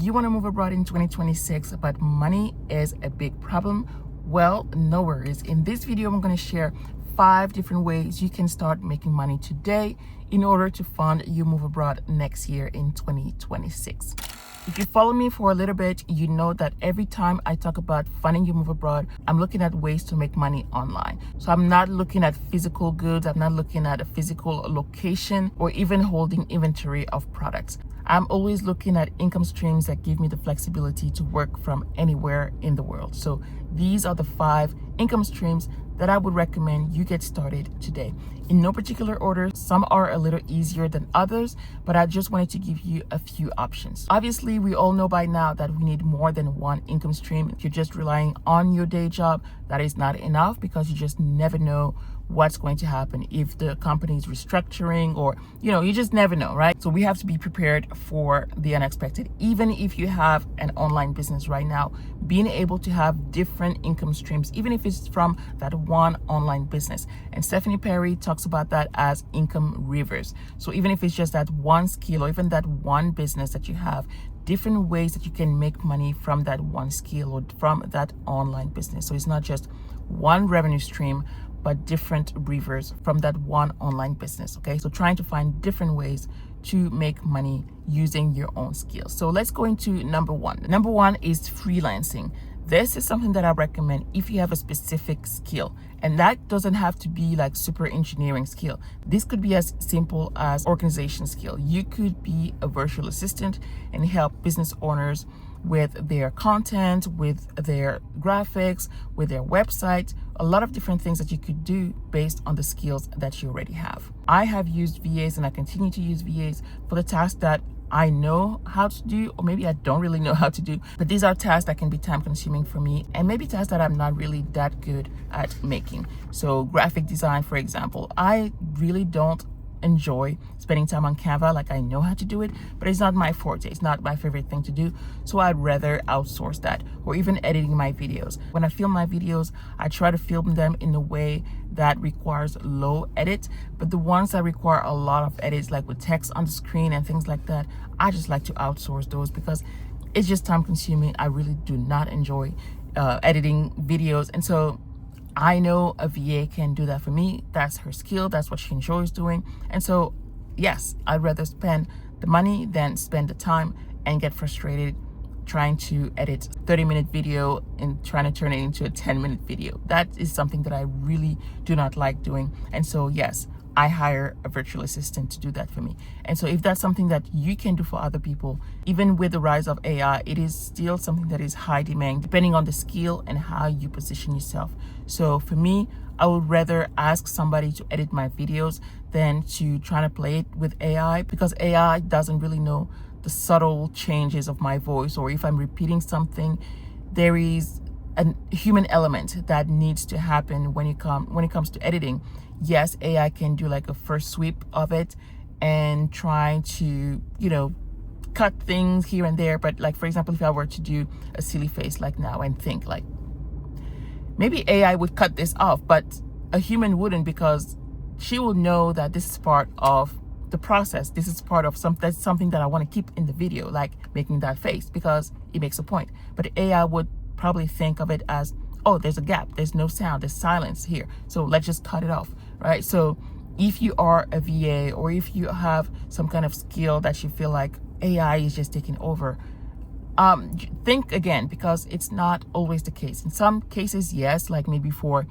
You want to move abroad in 2026, but money is a big problem? Well, no worries. In this video, I'm going to share 5 different ways you can start making money today in order to fund your move abroad next year in 2026. If you follow me for a little bit, you know that every time I talk about funding your move abroad, I'm looking at ways to make money online. So I'm not looking at physical goods. I'm not looking at a physical location or even holding inventory of products. I'm always looking at income streams that give me the flexibility to work from anywhere in the world. So these are the 5 income streams that I would recommend you get started today. In no particular order, some are a little easier than others, but I just wanted to give you a few options. Obviously, we all know by now that we need more than one income stream. If you're just relying on your day job, that is not enough because you just never know what's going to happen if the company is restructuring or, you just never know, right? So we have to be prepared for the unexpected. Even if you have an online business right now, being able to have different income streams, even if it's from that one online business. And Stephanie Perry talks about that as income rivers. So even if it's just that one skill or even that one business that you have, different ways that you can make money from that one skill or from that online business. So it's not just one revenue stream, but different rivers from that one online business. Okay, so trying to find different ways to make money using your own skills. So let's go into number 1. Number 1 is freelancing. This is something that I recommend if you have a specific skill, and that doesn't have to be like super engineering skill. This could be as simple as organization skill. You could be a virtual assistant and help business owners with their content, with their graphics, with their website, a lot of different things that you could do based on the skills that you already have. I have used VAs and I continue to use VAs for the tasks that I know how to do, or maybe I don't really know how to do, but these are tasks that can be time consuming for me and maybe tasks that I'm not really that good at making. So graphic design, for example, I really don't enjoy spending time on Canva. Like, I know how to do it, but it's not my forte. It's not my favorite thing to do. So I'd rather outsource that, or even editing my videos. When I film my videos, I try to film them in a way that requires low edit, but the ones that require a lot of edits, like with text on the screen and things like that, I just like to outsource those because it's just time consuming. I really do not enjoy editing videos. And so I know a VA can do that for me. That's her skill. That's what she enjoys doing. And so, yes, I'd rather spend the money than spend the time and get frustrated trying to edit 30-minute video and trying to turn it into a 10-minute video. That is something that I really do not like doing. And so, yes, I hire a virtual assistant to do that for me. And so if that's something that you can do for other people, even with the rise of AI, it is still something that is high demand, depending on the skill and how you position yourself. So for me, I would rather ask somebody to edit my videos than to try to play it with AI, because AI doesn't really know the subtle changes of my voice, or if I'm repeating something, there is a human element that needs to happen when it comes to editing. Yes, AI can do like a first sweep of it and try to, cut things here and there. But like, for example, if I were to do a silly face like now and think like, maybe AI would cut this off, but a human wouldn't, because she will know that this is part of the process. This is part of something that I want to keep in the video, like making that face, because it makes a point. But AI would probably think of it as, oh, there's a gap, there's no sound, there's silence here, so let's just cut it off, right? So if you are a VA, or if you have some kind of skill that you feel like AI is just taking over, think again, because it's not always the case. In some cases, yes, like maybe for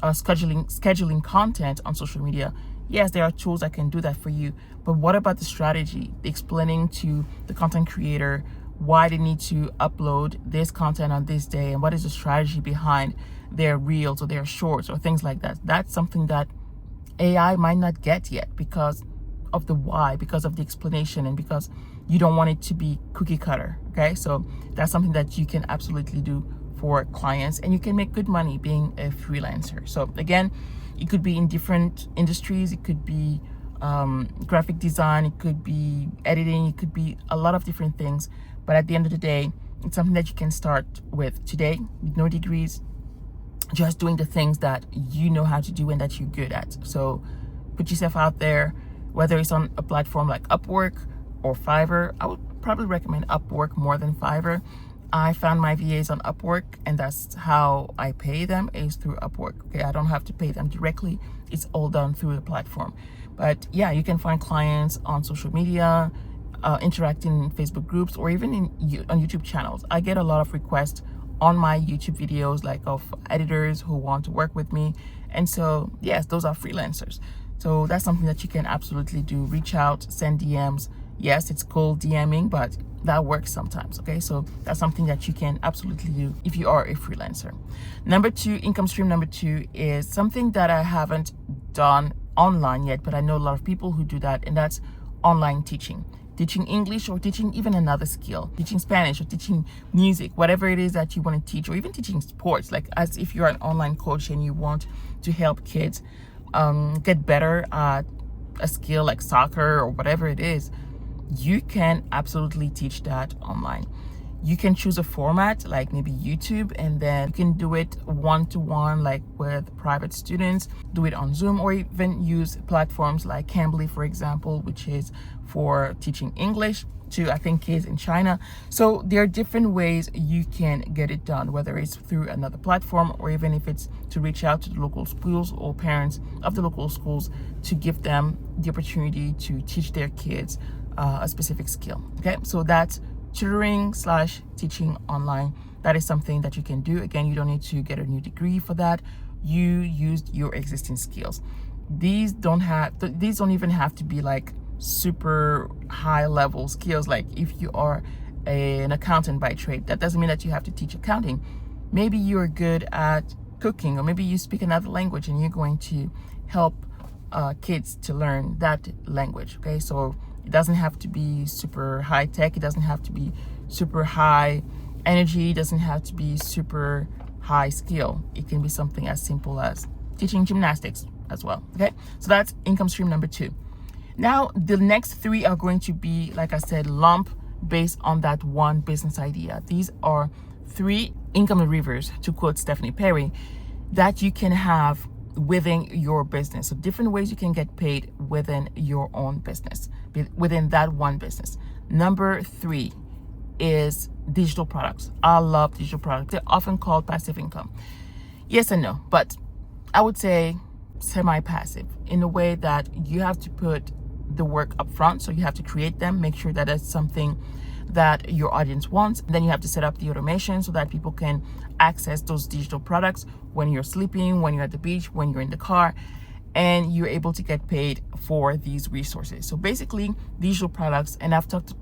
scheduling content on social media, yes, there are tools that can do that for you. But what about the strategy, explaining to the content creator why they need to upload this content on this day, and what is the strategy behind their reels or their shorts or things like that? That's something that AI might not get yet, because of the why, because of the explanation, and because you don't want it to be cookie cutter. Okay, so that's something that you can absolutely do for clients, and you can make good money being a freelancer. So again, it could be in different industries. It could be graphic design, it could be editing, it could be a lot of different things. But at the end of the day, it's something that you can start with today with no degrees, just doing the things that you know how to do and that you're good at. So put yourself out there, whether it's on a platform like Upwork or Fiverr. I would probably recommend Upwork more than Fiverr. I found my VAs on Upwork, and that's how I pay them, is through Upwork. Okay, I don't have to pay them directly. It's all done through the platform. But yeah, you can find clients on social media, interacting in Facebook groups, or even on YouTube channels. I get a lot of requests on my YouTube videos, like of editors who want to work with me. And so, yes, those are freelancers. So that's something that you can absolutely do. Reach out, send DMs. Yes, it's called DMing, but that works sometimes. Okay, so that's something that you can absolutely do if you are a freelancer. Number two, income stream number two is something that I haven't done online yet, but I know a lot of people who do that, and that's online teaching. Teaching English, or teaching even another skill, teaching Spanish, or teaching music, whatever it is that you want to teach, or even teaching sports, like as if you're an online coach and you want to help kids get better at a skill like soccer or whatever it is. You can absolutely teach that online. You can choose a format like maybe YouTube, and then you can do it one-to-one, like with private students, do it on Zoom, or even use platforms like Cambly, for example, which is for teaching English to, I think, kids in China. So there are different ways you can get it done, whether it's through another platform, or even if it's to reach out to the local schools or parents of the local schools to give them the opportunity to teach their kids a specific skill. Okay, so that's tutoring / teaching online. That is something that you can do. Again, you don't need to get a new degree for that. You used your existing skills. These don't even have to be like super high level skills. Like if you are an accountant by trade, that doesn't mean that you have to teach accounting. Maybe you're good at cooking, or maybe you speak another language and you're going to help kids to learn that language. Okay, so it doesn't have to be super high tech. It doesn't have to be super high energy. It doesn't have to be super high skill. It can be something as simple as teaching gymnastics as well. Okay, so that's income stream number two. Now, the next three are going to be, like I said, lump based on that one business idea. These are 3 income levers, to quote Stephanie Perry, that you can have within your business. So different ways you can get paid within your own business, within that one business. Number 3 is digital products. I love digital products. They're often called passive income. Yes and no, but I would say semi-passive, in a way that you have to put the work up front. So you have to create them, make sure that it's something that your audience wants. And then you have to set up the automation so that people can access those digital products when you're sleeping, when you're at the beach, when you're in the car, and you're able to get paid for these resources. So basically, digital products, and I've talked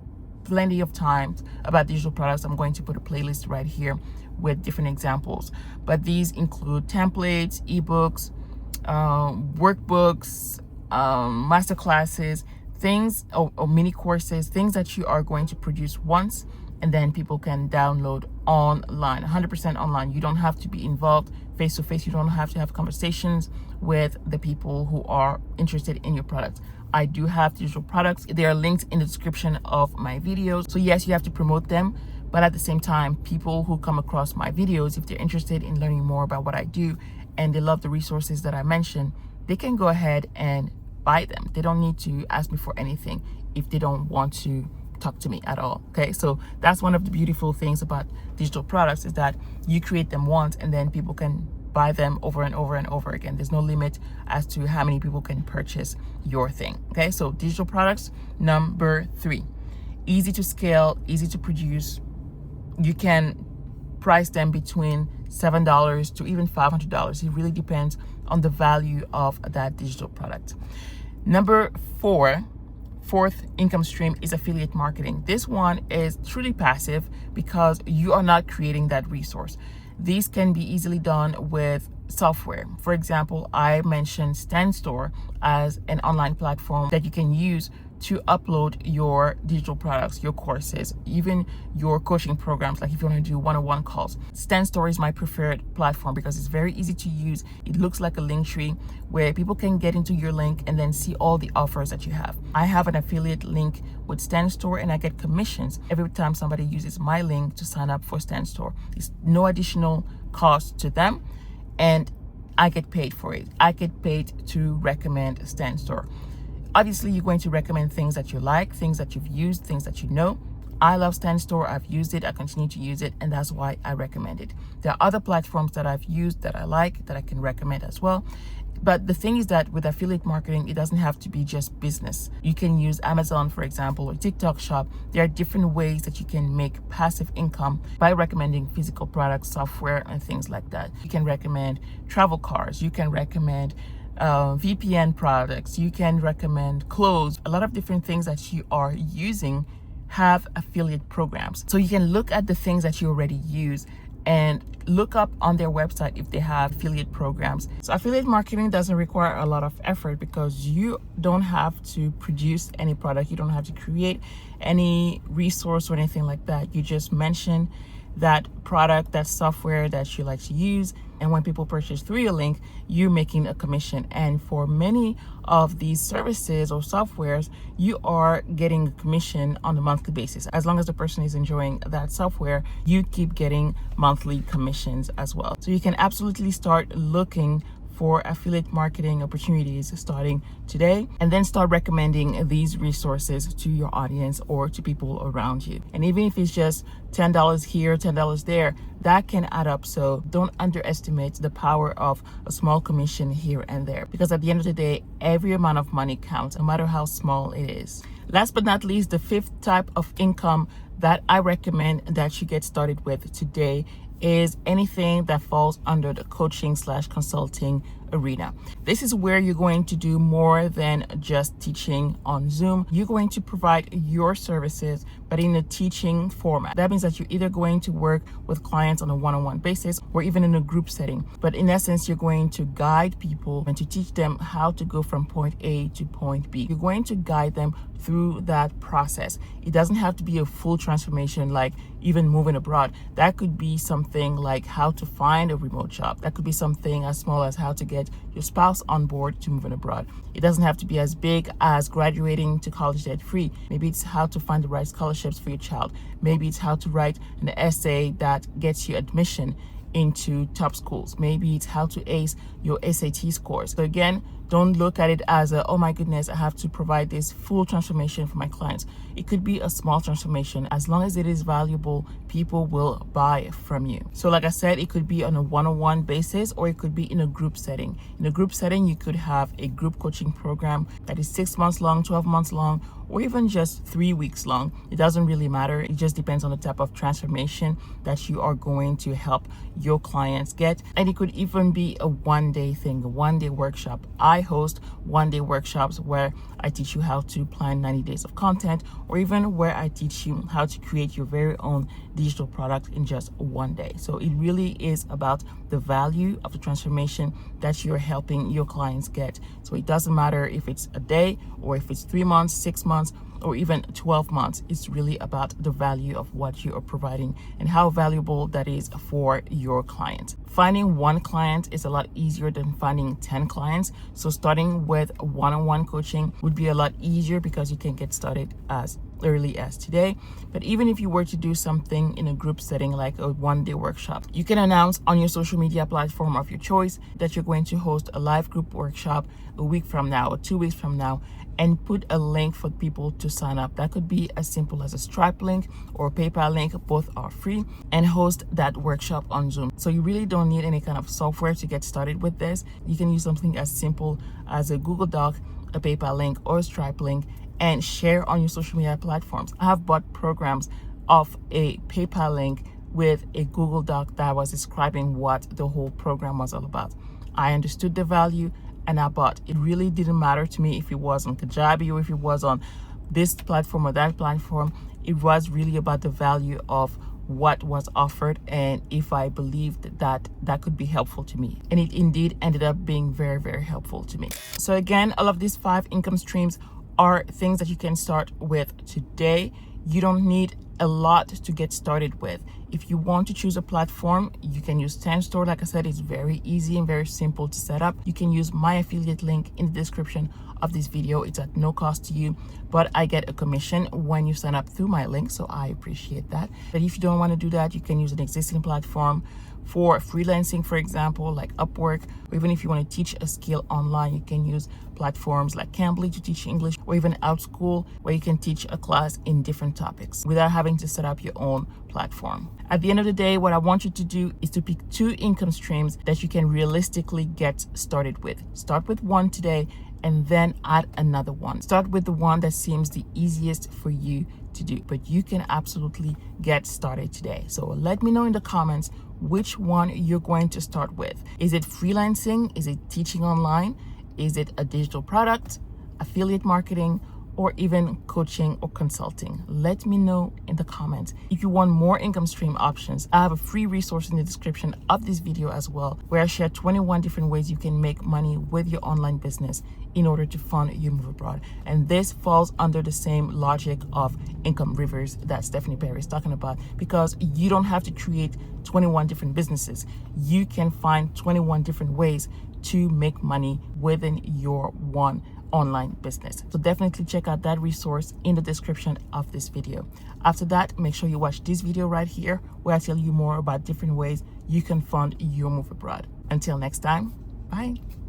plenty of times about digital products. I'm going to put a playlist right here with different examples, but these include templates, ebooks, workbooks, masterclasses, things or mini courses, things that you are going to produce once and then people can download online, 100% online. You don't have to be involved face to face. You don't have to have conversations with the people who are interested in your product. I do have digital products. They are linked in the description of my videos. So yes, you have to promote them, but at the same time, people who come across my videos, if they're interested in learning more about what I do and they love the resources that I mentioned, they can go ahead and buy them. They don't need to ask me for anything if they don't want to talk to me at all. Okay, so that's one of the beautiful things about digital products, is that you create them once and then people can buy them over and over and over again. There's no limit as to how many people can purchase your thing. Okay, so digital products, number 3, easy to scale, easy to produce. You can price them between $7 to even $500. It really depends on the value of that digital product. Number 4, fourth income stream, is affiliate marketing. This one is truly passive because you are not creating that resource. These can be easily done with software. For example, I mentioned StanStore as an online platform that you can use to upload your digital products, your courses, even your coaching programs, like if you want to do one-on-one calls. StanStore is my preferred platform because it's very easy to use. It looks like a link tree where people can get into your link and then see all the offers that you have. I have an affiliate link with StanStore and I get commissions every time somebody uses my link to sign up for StanStore. It's no additional cost to them and I get paid for it. I get paid to recommend StanStore. Obviously, you're going to recommend things that you like, things that you've used, things that you know. I love StanStore. I've used it. I continue to use it, and that's why I recommend it. There are other platforms that I've used that I like, that I can recommend as well. But the thing is that with affiliate marketing, it doesn't have to be just business. You can use Amazon, for example, or TikTok Shop. There are different ways that you can make passive income by recommending physical products, software, and things like that. You can recommend travel cars. You can recommend VPN products. You can recommend clothes. A lot of different things that you are using have affiliate programs. So you can look at the things that you already use and look up on their website if they have affiliate programs. So affiliate marketing doesn't require a lot of effort because you don't have to produce any product. You don't have to create any resource or anything like that. You just mention that product, that software that you like to use, and when people purchase through your link, you're making a commission. And for many of these services or softwares, you are getting a commission on a monthly basis. As long as the person is enjoying that software, you keep getting monthly commissions as well. So you can absolutely start looking for affiliate marketing opportunities starting today, and then start recommending these resources to your audience or to people around you. And even if it's just $10 here, $10 there, that can add up. So don't underestimate the power of a small commission here and there, because at the end of the day, every amount of money counts, no matter how small it is. Last but not least, the fifth type of income that I recommend that you get started with today is anything that falls under the coaching/consulting arena. This is where you're going to do more than just teaching on Zoom. You're going to provide your services, but in a teaching format. That means that you're either going to work with clients on a one-on-one basis or even in a group setting. But in essence, you're going to guide people and to teach them how to go from point A to point B. You're going to guide them through that process. It doesn't have to be a full transformation, like even moving abroad. That could be something like how to find a remote job. That could be something as small as how to get your spouse on board to moving abroad. It doesn't have to be as big as graduating to college debt free. Maybe it's how to find the right scholarships for your child. Maybe it's how to write an essay that gets you admission into top schools. Maybe it's how to ace your SAT scores. So again, don't look at it as a, oh my goodness, I have to provide this full transformation for my clients. It could be a small transformation. As long as it is valuable, people will buy from you. So like I said, it could be on a one-on-one basis, or it could be in a group setting. In a group setting, you could have a group coaching program that is 6 months long, 12 months long, or even just 3 weeks long. It doesn't really matter. It just depends on the type of transformation that you are going to help your clients get. And it could even be a one-day thing, a one-day workshop. I host one-day workshops where I teach you how to plan 90 days of content, or even where I teach you how to create your very own digital product in just one day. So it really is about the value of the transformation that you're helping your clients get. So it doesn't matter if it's a day or if it's 3 months, 6 months, or even 12 months. It's really about the value of what you are providing and how valuable that is for your client. Finding one client is a lot easier than finding 10 clients. So starting with one-on-one coaching would be a lot easier because you can get started as early as today. But even if you were to do something in a group setting, like a one-day workshop, you can announce on your social media platform of your choice that you're going to host a live group workshop a week from now or 2 weeks from now, and put a link for people to sign up. That could be as simple as a Stripe link or a PayPal link. Both are free, and host that workshop on Zoom. So you really don't need any kind of software to get started with this. You can use something as simple as a Google Doc, a PayPal link, or a Stripe link, and share on your social media platforms. I have bought programs of a PayPal link with a Google Doc that was describing what the whole program was all about. I understood the value and I bought. It really didn't matter to me if it was on Kajabi or if it was on this platform or that platform. It was really about the value of what was offered, and if I believed that that could be helpful to me. And it indeed ended up being very, very helpful to me. So again, all of these 5 income streams are things that you can start with today. You don't need a lot to get started with. If you want to choose a platform, you can use StanStore. Like I said, it's very easy and very simple to set up. You can use my affiliate link in the description of this video. It's at no cost to you, but I get a commission when you sign up through my link, so I appreciate that. But if you don't want to do that, you can use an existing platform for freelancing, for example, like Upwork, or even if you want to teach a skill online, you can use platforms like Cambly to teach English, or even OutSchool, where you can teach a class in different topics without having to set up your own platform. At the end of the day, what I want you to do is to pick 2 income streams that you can realistically get started with. Start with one today and then add another one. Start with the one that seems the easiest for you to do, but you can absolutely get started today. So let me know in the comments which one you're going to start with. Is it freelancing? Is it teaching online? Is it a digital product, affiliate marketing, or even coaching or consulting? Let me know in the comments. If you want more income stream options, I have a free resource in the description of this video as well, where I share 21 different ways you can make money with your online business in order to fund your move abroad. And this falls under the same logic of income rivers that Stephanie Perry is talking about, because you don't have to create 21 different businesses. You can find 21 different ways to make money within your one online business. So definitely check out that resource in the description of this video. After that, make sure you watch this video right here, where I tell you more about different ways you can fund your move abroad. Until next time, bye.